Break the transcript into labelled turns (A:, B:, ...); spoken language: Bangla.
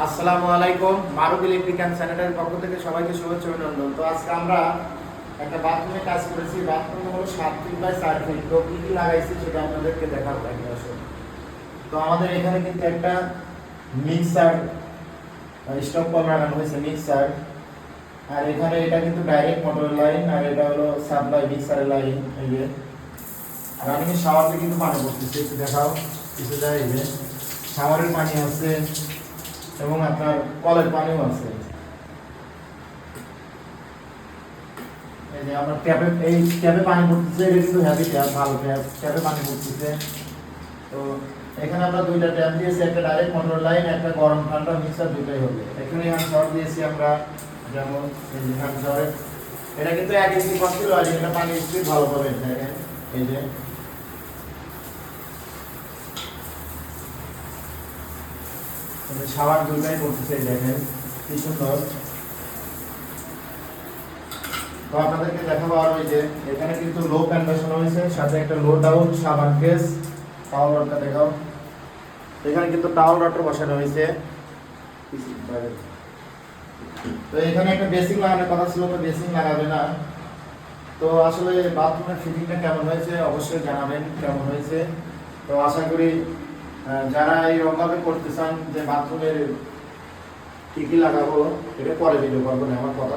A: আসসালামু আলাইকুম, মারুফ ইলেকট্রিক অ্যান্ড স্যানিটারি পক্ষ থেকে সবাইকে শুভেচ্ছা অভিনন্দন। তো আজকে আমরা একটা বাথরুমে কাজ করেছি। বাথরুম হলো 7 ফিট বাই 4 ফিট। তো কি কি লাগাইছি সেটা আপনাদেরকে দেখাবো একবার আসলে। তো আমাদের এখানে কিন্তু একটা মিক্সার স্টক কল লাগানো হয়েছে, মিক্সার। আর এখানে এটা কিন্তু ডাইরেক্ট মোটর লাইন, আর এটা হলো সাপ্লাই মিক্সারের লাইন। এই যে রানিং শাওয়ারতে কিন্তু পানি পড়তেছে, একটু দেখাও কিছু যায়। এই যে শাওয়ারের পানি আছে এবং আপনার কলের পানিও আছে। এই যে আপনার ট্যাপে, এই ট্যাপে পানি পড়তেছে, এটা কিন্তু হ্যাভি ট্যাপ, ভালো ট্যাপ, ট্যাপে পানি পড়তেছে। তো এখানে আমরা দুইটা ট্যাপ দিয়েছি, একটা ডাইরেক্ট মোটর লাইন, একটা গরম ঠান্ডা মিক্সার, দুইটাই হবে। এখানে হ্যান্ড শাওয়ার দিয়েছি আমরা, যেমন এই যে হ্যান্ড শাওয়ার, এটা কিন্তু 1 ইঞ্চি কষ্ট আছে, এটা পানি স্পিড ভালো পাবে। দেখেন এই যে শাওয়ার দুইটাই পড়তেছে, দেখেন কি সুন্দর। তো আপনাদেরকে দেখাবো আর ওই যে এখানে কিন্তু লো প্যান বসানো হয়েছে, সাথে একটা লো ডাউন সাবান কেস। টাওয়াল রডটা দেখাও, এখানে কিন্তু টাওয়াল রডটা বসানো হয়েছে। তো এখানে একটা বেসিং লাগানোর কথা ছিল, তো বেসিং লাগাবে না। তো আসলে বাথরুমের ফিটিংটা কেমন হয়েছে অবশ্যই জানাবেন কেমন হয়েছে। তো আশা করি যারা এইরকমভাবে করতে চান যে বাথরুমের কি কি লাগাবো, এটা পরে ভিডিও করবো না, আমার কথা